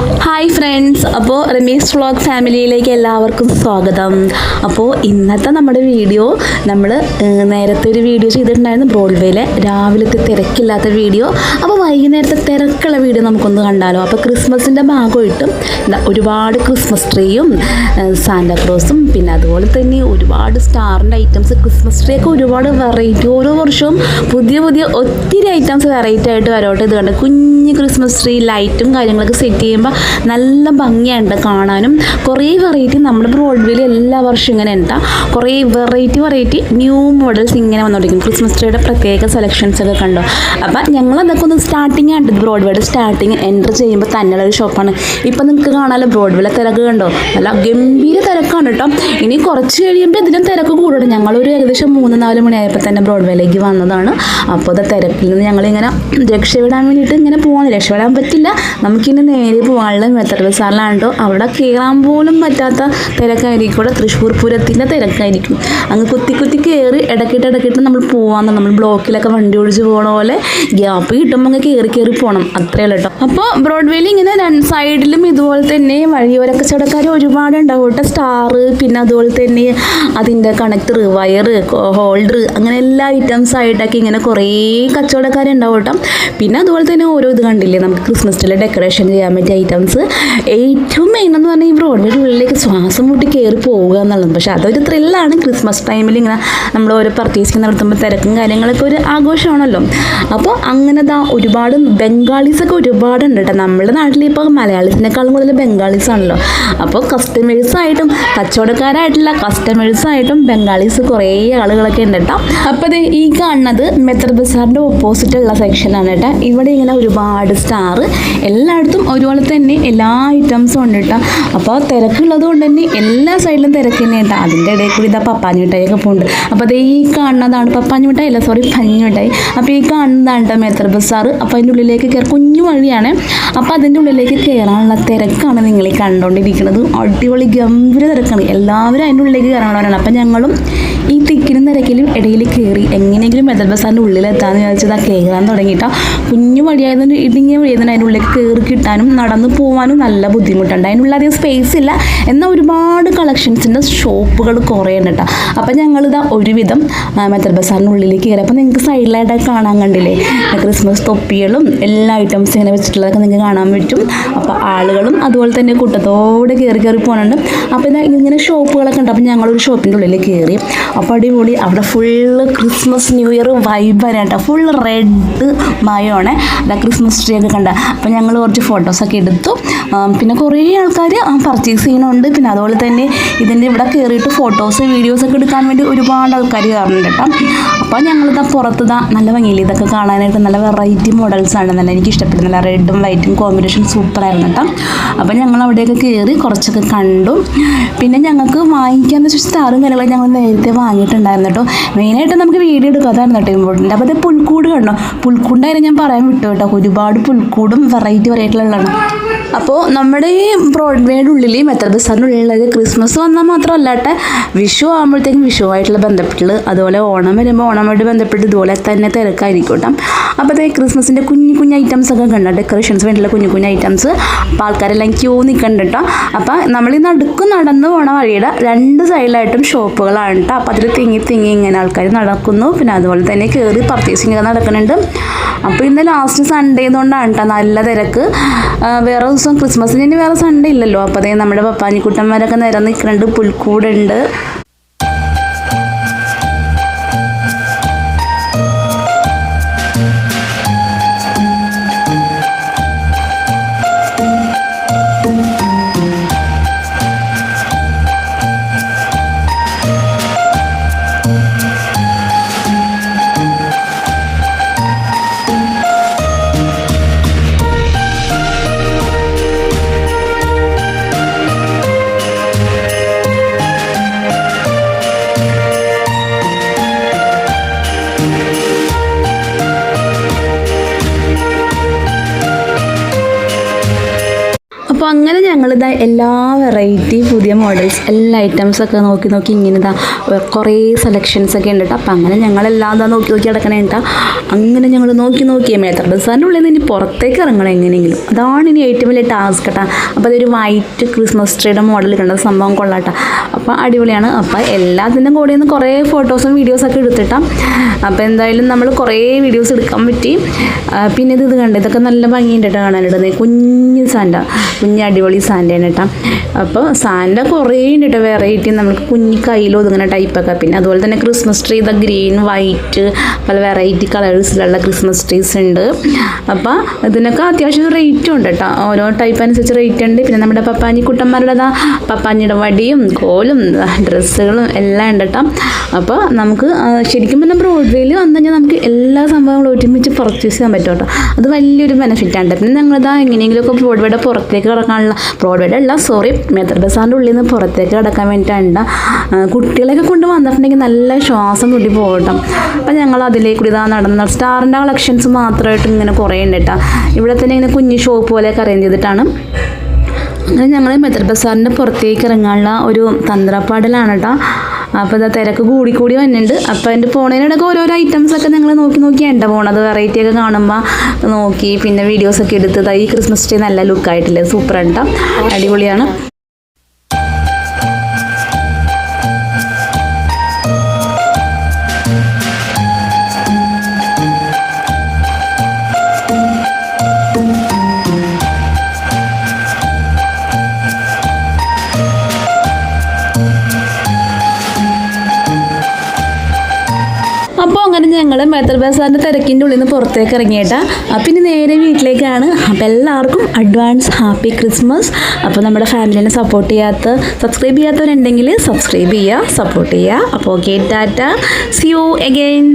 Hi friends, അപ്പോൾ Ramesh vlog ഫാമിലിയിലേക്ക് എല്ലാവർക്കും സ്വാഗതം. അപ്പോൾ ഇന്നത്തെ നമ്മുടെ വീഡിയോ നമ്മൾ നേരത്തെ ഒരു വീഡിയോ ചെയ്തിട്ടുണ്ടായിരുന്നു ബ്രോഡ്വേയിലെ രാവിലത്തെ തിരക്കില്ലാത്ത വീഡിയോ. അപ്പോൾ വൈകുന്നേരത്തെ തിരക്കുള്ള വീഡിയോ നമുക്കൊന്ന് കണ്ടാലോ. അപ്പോൾ ക്രിസ്മസിൻ്റെ ഭാഗമായിട്ടും ഒരുപാട് ക്രിസ്മസ് ട്രീയും സാന്റാക്ലോസും പിന്നെ അതുപോലെ തന്നെ ഒരുപാട് സ്റ്റാറിൻ്റെ ഐറ്റംസ്, ക്രിസ്മസ് ട്രീ ഒക്കെ ഒരുപാട് വെറൈറ്റി, ഓരോ വർഷവും പുതിയ പുതിയ ഒത്തിരി ഐറ്റംസ് വെറൈറ്റി ആയിട്ട് വരോട്ടെ. ഇത് കണ്ട് കുഞ്ഞ് ക്രിസ്മസ് ട്രീ ലൈറ്റും കാര്യങ്ങളൊക്കെ സെറ്റ് ചെയ്യുമ്പോൾ നല്ല ഭംഗിയുണ്ട് കാണാനും. കുറേ വെറൈറ്റി നമ്മുടെ ബ്രോഡ്വേയിൽ എല്ലാ വർഷവും ഇങ്ങനെ ഉണ്ടാ കുറേ വെറൈറ്റി ന്യൂ മോഡൽസ് ഇങ്ങനെ വന്നുകൊണ്ടിരിക്കും. ക്രിസ്മസ് ട്രീയുടെ പ്രത്യേക സെലക്ഷൻസ് ഒക്കെ കണ്ടോ. അപ്പം ഞങ്ങളതൊക്കെ ഒന്ന് സ്റ്റാർട്ടിങ് ആണ്. ബ്രോഡ്വേയുടെ സ്റ്റാർട്ടിങ് എൻ്റർ ചെയ്യുമ്പോൾ തന്നെയുള്ള ഒരു ഷോപ്പാണ്. ഇപ്പം നിങ്ങൾക്ക് കാണാമല്ലോ ബ്രോഡ്വേയിലെ തിരക്ക് കണ്ടോ, നല്ല ഗംഭീര തിരക്കാണ് കേട്ടോ. ഇനി കുറച്ച് കഴിയുമ്പോൾ ഇതിലും തിരക്ക് കൂടും. ഞങ്ങളൊരു ഏകദേശം 3-4 മണിയായപ്പോൾ തന്നെ ബ്രോഡ്വേയിലേക്ക് വന്നതാണ്. അപ്പോൾ അത് തിരക്കിൽ നിന്ന് ഞങ്ങളിങ്ങനെ രക്ഷപ്പെടാൻ വേണ്ടിയിട്ട് ഇങ്ങനെ പോവാണ്. രക്ഷപ്പെടാൻ പറ്റില്ല, നമുക്കിനി നേരെ പോകാനുള്ള മെത്തഡ് ബസാറിലാണ്ടോ. അവിടെ കയറാൻ പോലും പറ്റാത്ത തിരക്കായിരിക്കും. ഇവിടെ തൃശ്ശൂർ പൂരത്തിൻ്റെ തിരക്കായിരിക്കും. അങ്ങ് കുത്തി കയറി ഇടയ്ക്കിട്ട് നമ്മൾ പോകാമെന്ന്, നമ്മൾ ബ്ലോക്കിലൊക്കെ വണ്ടി ഓടിച്ച് പോകണ പോലെ ഗ്യാപ്പ് കിട്ടുമ്പോൾ അങ്ങ് കയറി പോകണം, അത്രയല്ല കേട്ടോ. അപ്പോൾ ബ്രോഡ്വേയിൽ ഇങ്ങനെ രണ്ട് സൈഡിലും ഇതുപോലെ തന്നെ വഴിയോര കച്ചവടക്കാർ ഒരുപാട് ഉണ്ടാവും കേട്ടോ. സ്റ്റാർ, പിന്നെ അതുപോലെ തന്നെ അതിൻ്റെ കണക്ടർ, വയർ, ഹോൾഡർ, അങ്ങനെ എല്ലാ ഐറ്റംസ് ആയിട്ടൊക്കെ ഇങ്ങനെ കുറേ കച്ചവടക്കാരുണ്ടാവും കേട്ടോ. പിന്നെ അതുപോലെ തന്നെ ഓരോ ഇത് കണ്ടില്ലേ, നമുക്ക് ക്രിസ്മസ് ട്രീയിൽ ഡെക്കറേഷൻ ചെയ്യാൻ പറ്റിയ ഐറ്റംസ്. ഏറ്റവും മെയിൻ എന്ന് പറഞ്ഞാൽ ഈ ബ്രോഡ്വേയുടെ ഉള്ളിലേക്ക് ശ്വാസം മുട്ടി കയറി പോവുക എന്നുള്ളത്. പക്ഷേ അതൊരു ത്രില്ലാണ്. ക്രിസ്മസ് ടൈമിൽ ഇങ്ങനെ നമ്മൾ ഓരോ പർച്ചേസിങ് നടത്തുമ്പോൾ തിരക്കും കാര്യങ്ങളൊക്കെ ഒരു ആഘോഷമാണല്ലോ. അപ്പോൾ അങ്ങനെ ഒരുപാട് ബംഗാളീസൊക്കെ ഒരുപാടുണ്ട് കേട്ടോ. നമ്മുടെ നാട്ടിലിപ്പോൾ മലയാളീസിനേക്കാളും കൂടുതൽ ബംഗാളീസ് ആണല്ലോ. അപ്പോൾ കസ്റ്റമേഴ്സായിട്ടും കച്ചവടക്കാരായിട്ടുള്ള കസ്റ്റമേഴ്സായിട്ടും ബംഗാളീസ് കുറേ ആളുകളൊക്കെ ഉണ്ട് കേട്ടോ. അപ്പോൾ അത് ഈ കാണുന്നത് മെത്തഡ് ബസാറിൻ്റെ ഓപ്പോസിറ്റുള്ള സെക്ഷനാണ് കേട്ടോ. ഇവിടെ ഇങ്ങനെ ഒരുപാട് സ്റ്റാർ എല്ലായിടത്തും ഒരുപോലെ തന്നെ എല്ലാ ഐറ്റംസും ഉണ്ട് കേട്ടോ. അപ്പോൾ തിരക്കുള്ളത് കൊണ്ട് തന്നെ എല്ലാ സൈഡിലും തിരക്ക് തന്നെ കേട്ടോ. അതിൻ്റെ ഇടയിൽ കൂടി ഇതാ പപ്പാഞ്ഞി മിഠായിയൊക്കെ പോകുന്നുണ്ട്. അപ്പോൾ അത് ഈ കാണുന്നതാണ് പപ്പാഞ്ഞി മിഠായി, അല്ല സോറി പഞ്ഞി മിഠായി. അപ്പോൾ ഈ കാണുന്നതാണ് കേട്ടോ മെത്തഡ് ബസാർ. അപ്പോൾ അതിൻ്റെ ഉള്ളിലേക്ക് കയറി കുഞ്ഞു വഴിയാണ്. അപ്പോൾ അതിൻ്റെ ഉള്ളിലേക്ക് കയറാനുള്ള തിരക്കാണ് നിങ്ങൾ ഈ കണ്ടുകൊണ്ടിരിക്കുന്നത്. അടിപൊളി ഗംഭീര തിരക്കാണ്. എല്ലാവരും അതിൻ്റെ ഉള്ളിലേക്ക് കയറാനുള്ളവരാണ്. അപ്പോൾ ഞങ്ങളും ഈ തിക്കിനും തിരക്കിലും ഇടയിൽ കയറി എങ്ങനെയെങ്കിലും മെത്തഡ് ബസാറിൻ്റെ ഉള്ളിലെത്താമെന്ന് വിചാരിച്ചത് കയറാൻ തുടങ്ങിയിട്ടാ. കുഞ്ഞു വഴിയായതുകൊണ്ട് ഇടുങ്ങിയ വഴിയായതുകൊണ്ട് അതിൻ്റെ ഉള്ളിലേക്ക് കയറി കിട്ടാനും നടന്നു പോകാനും നല്ല ബുദ്ധിമുട്ടുണ്ട്. അതിനുള്ള അധികം സ്പേസ് ഇല്ല, എന്നാൽ ഒരുപാട് കളക്ഷൻസിൻ്റെ ഷോപ്പുകൾ കുറേ ഉണ്ട് കേട്ടോ. അപ്പം ഞങ്ങളിതാ ഒരുവിധം മെത്തഡ് ബസാറിൻ്റെ ഉള്ളിലേക്ക് കയറി. അപ്പോൾ നിങ്ങൾക്ക് സൈഡിലായിട്ടൊക്കെ കാണാൻ കണ്ടില്ലേ, ക്രിസ്മസ് തൊപ്പികളും എല്ലാ ഐറ്റംസും ഇങ്ങനെ വെച്ചിട്ടുള്ളതൊക്കെ നിങ്ങൾക്ക് കാണാൻ പറ്റും. അപ്പോൾ ആളുകളും അതുപോലെ തന്നെ കൂട്ടത്തോടെ കയറി പോകുന്നുണ്ട്. അപ്പോൾ ഇങ്ങനെ ഷോപ്പുകളൊക്കെ ഉണ്ട്. അപ്പോൾ ഞങ്ങളൊരു ഷോപ്പിൻ്റെ ഉള്ളിൽ കയറി. അപ്പോൾ അടിപൊളി, അവിടെ ഫുള്ള് ക്രിസ്മസ് ന്യൂ ഇയർ വൈബാണ് കേട്ടോ. ഫുൾ റെഡ് മയമാണ്. അതാ ക്രിസ്മസ് ട്രീ ഒക്കെ കണ്ട. അപ്പോൾ ഞങ്ങൾ കുറച്ച് ഫോട്ടോസൊക്കെ എടുത്തു. പിന്നെ കുറേ ആൾക്കാർ പർച്ചേസ് ചെയ്യുന്നുണ്ട്. പിന്നെ അതുപോലെ തന്നെ ഇതിൻ്റെ ഇവിടെ കയറിയിട്ട് ഫോട്ടോസ് വീഡിയോസൊക്കെ എടുക്കാൻ വേണ്ടി ഒരുപാട് ആൾക്കാർ കയറുന്നുണ്ട് കേട്ടോ. അപ്പോൾ ഞങ്ങളിതാ പുറത്തുതാ നല്ല ഭംഗിയില്ല ഇതൊക്കെ കാണാനായിട്ട്. നല്ല വെറൈറ്റി മോഡൽസാണ്, നല്ല എനിക്ക് ഇഷ്ടപ്പെട്ടു. നല്ല റെഡും വൈറ്റും കോമ്പിനേഷൻ സൂപ്പറായിരുന്നു കേട്ടോ. അപ്പോൾ ഞങ്ങൾ അവിടെയൊക്കെ കയറി കുറച്ചൊക്കെ കണ്ടു. പിന്നെ ഞങ്ങൾക്ക് വാങ്ങിക്കാന്ന് വെച്ചാൽ സ്റ്റാറും കാര്യങ്ങളൊക്കെ ഞങ്ങൾ നേരത്തെ വാങ്ങിയിട്ടുണ്ടായിരുന്നു കേട്ടോ. മെയിനായിട്ട് നമുക്ക് വീഡിയോ എടുക്കാതായിരുന്നു കേട്ടോ ഇമ്പോർട്ടൻ്റ്. അപ്പോൾ അത് പുൽക്കൂട് കണ്ടോ, പുൽക്കൂണ്ടായിരുന്നു ഞാൻ പറയാൻ വിട്ടു കേട്ടോ. ഒരുപാട് പുൽക്കൂടും വെറൈറ്റിയുള്ളതാണ്. അപ്പോൾ നമ്മുടെ ഈ ബ്രോഡ്വേയുടെ ഉള്ളിൽ മെത്തഡ് ബസാറിൻ്റെ ഉള്ളിലുള്ളത് ക്രിസ്മസ് വന്നാൽ മാത്രമല്ല കേട്ടോ, വിഷു ആകുമ്പോഴത്തേക്കും വിഷുവായിട്ടുള്ള ബന്ധപ്പെട്ടുള്ളത്, അതുപോലെ ഓണം വരുമ്പോൾ ഓണമായിട്ട് ബന്ധപ്പെട്ട് ഇതുപോലെ തന്നെ തിരക്കായിരിക്കും കേട്ടോ. അപ്പോൾ അതേ ക്രിസ്മസിൻ്റെ കുഞ്ഞു ഐറ്റംസ് ഒക്കെ കണ്ടോ, ഡെക്കറേഷൻസ് വേണ്ടിയുള്ള കുഞ്ഞു ഐറ്റംസ്. അപ്പോൾ ആൾക്കാരെല്ലാം ക്യൂ നിൽക്കുന്നുണ്ട് കേട്ടോ. അപ്പോൾ നമ്മൾ ഈ നടന്നു പോണ വഴിയുടെ 2 സൈഡിലായിട്ടും ഷോപ്പുകളാണ് കേട്ടോ. അപ്പോൾ അതിൽ തിങ്ങി ഇങ്ങനെ ആൾക്കാർ നടക്കുന്നു. പിന്നെ അതുപോലെ തന്നെ കയറി പർച്ചേസിങ് ഒക്കെ നടക്കുന്നുണ്ട്. അപ്പോൾ ഇന്ന് ലാസ്റ്റ് സൺഡേ കൊണ്ടാണ് കേട്ടോ നല്ല തിരക്ക്. വേറെ ദിവസം ക്രിസ്മസിന് വേറെ സൺഡേ ഇല്ലല്ലോ. അപ്പോൾ അതേ നമ്മുടെ പപ്പാനിക്കുട്ടന്മാരൊക്കെ നിരന്ന് നിൽക്കുന്നുണ്ട്. പുൽക്കൂടുണ്ട്. അപ്പോൾ അങ്ങനെ ഞങ്ങളിതാ എല്ലാ വെറൈറ്റി പുതിയ മോഡൽസ് എല്ലാ ഐറ്റംസൊക്കെ നോക്കി ഇങ്ങനെ ഇതാ കുറേ സെലക്ഷൻസൊക്കെ ഉണ്ട് കേട്ടോ. അപ്പം അങ്ങനെ ഞങ്ങളെല്ലാം ഇതാ നോക്കി കിടക്കണേ കേട്ടോ. അങ്ങനെ ഞങ്ങൾ നോക്കിയേ മേത്തർ ബസാറിൻ്റെ ഉള്ളിൽ നിന്ന് ഇനി പുറത്തേക്ക് ഇറങ്ങണം എങ്ങനെയെങ്കിലും. അതാണ് ഇനി ഏറ്റവും വലിയ ടാസ്ക് കേട്ടോ. അപ്പോൾ അതൊരു വൈറ്റ് ക്രിസ്മസ് ട്രീയുടെ മോഡൽ കണ്ട സംഭവം കൊള്ളാട്ടോ. അപ്പോൾ അടിപൊളിയാണ്. അപ്പോൾ എല്ലാത്തിൻ്റെ കൂടെ നിന്ന് കുറേ ഫോട്ടോസും വീഡിയോസൊക്കെ എടുത്തിട്ടാണ്. അപ്പോൾ എന്തായാലും നമ്മൾ കുറേ വീഡിയോസ് എടുക്കാൻ പറ്റി. പിന്നെ ഇത് കണ്ട് ഇതൊക്കെ നല്ല ഭംഗിയുണ്ട് കേട്ടോ കാണാനിടുന്നത്. കുഞ്ഞ് സാൻഡ, അടിപൊളി സാൻഡയാണ് കേട്ടോ. അപ്പോൾ സാൻഡ കുറേ ഉണ്ട് കേട്ടോ വെറൈറ്റി. നമുക്ക് കുഞ്ഞി കയ്യിൽ ഒതുങ്ങുന്ന ടൈപ്പൊക്കെ. പിന്നെ അതുപോലെ തന്നെ ക്രിസ്മസ് ട്രീ ഇതാ ഗ്രീൻ വൈറ്റ് പല വെറൈറ്റി കളേഴ്സിലുള്ള ക്രിസ്മസ് ട്രീസ് ഉണ്ട്. അപ്പോൾ ഇതിനൊക്കെ അത്യാവശ്യം റേറ്റും ഉണ്ട് കേട്ടോ. ഓരോ ടൈപ്പ് അനുസരിച്ച് റേറ്റ് ഉണ്ട്. പിന്നെ നമ്മുടെ പപ്പാഞ്ഞി കുട്ടന്മാരുടെ പപ്പാഞ്ഞിയുടെ വടിയും കോലും ഡ്രസ്സുകളും എല്ലാം ഉണ്ട് കേട്ടോ. അപ്പോൾ നമുക്ക് ശരിക്കും പറഞ്ഞാൽ ബ്രോഡ്വേയിൽ വന്നു കഴിഞ്ഞാൽ നമുക്ക് എല്ലാ സംഭവങ്ങളും ഒരുമിച്ച് പർച്ചേസ് ചെയ്യാൻ പറ്റും കേട്ടോ. അത് വലിയൊരു ബെനിഫിറ്റാണ്. പിന്നെ ഞങ്ങളിതാ എങ്ങനെയെങ്കിലുമൊക്കെ ബ്രോഡ്വേയുടെ പുറത്തേക്ക് കിടക്കാനുള്ള മേത്തർ ബസാറിൻ്റെ ഉള്ളിൽ നിന്ന് പുറത്തേക്ക് കിടക്കാൻ വേണ്ടിയിട്ടാണ്. കുട്ടികളെയൊക്കെ കൊണ്ട് വന്നിട്ടുണ്ടെങ്കിൽ നല്ല ശ്വാസം മുട്ടി പോകട്ടോ. അപ്പം ഞങ്ങൾ അതിലേക്ക് കൂടി ഇതാ നടന്ന സ്റ്റാറിൻ്റെ കളക്ഷൻസ് മാത്രമായിട്ട് ഇങ്ങനെ കുറേ ഉണ്ട് കേട്ടോ. ഇവിടെ തന്നെ ഇങ്ങനെ കുഞ്ഞ് ഷോപ്പ് പോലെയൊക്കെ അറേഞ്ച് ചെയ്തിട്ടാണ്. അങ്ങനെ ഞങ്ങൾ മേത്തർ ബസാറിൻ്റെ പുറത്തേക്ക് ഇറങ്ങാനുള്ള ഒരു തന്ത്രപ്പാടലാണ് കേട്ടോ. അപ്പോൾ ഇതാ തിരക്ക് കൂടി വന്നിട്ടുണ്ട്. അപ്പോൾ അതിൻ്റെ പോണതിനിടയ്ക്ക് ഓരോരോ ഐറ്റംസൊക്കെ ഞങ്ങൾ നോക്കിയാണ് പോണത്. വെറൈറ്റി ഒക്കെ കാണുമ്പോൾ നോക്കി പിന്നെ വീഡിയോസൊക്കെ എടുത്തത്. ഈ ക്രിസ്മസ് ട്രീ നല്ല ലുക്കായിട്ടില്ലേ, സൂപ്പറാണ് കേട്ടോ, അടിപൊളിയാണ്. അപ്പോൾ അങ്ങനെ ഞങ്ങൾ മേത്തർ ബസാറിൻ്റെ തിരക്കിൻ്റെ ഉള്ളിൽ നിന്ന് പുറത്തേക്ക് ഇറങ്ങിയിട്ടാ. പിന്നെ നേരെ വീട്ടിലേക്കാണ്. അപ്പോൾ എല്ലാവർക്കും അഡ്വാൻസ് ഹാപ്പി ക്രിസ്മസ്. അപ്പോൾ നമ്മുടെ ഫാമിലിനെ സബ്സ്ക്രൈബ് ചെയ്യാത്തവരുണ്ടെങ്കിൽ സബ്സ്ക്രൈബ് ചെയ്യുക, സപ്പോർട്ട് ചെയ്യുക. അപ്പോൾ okay, Tata, C you again.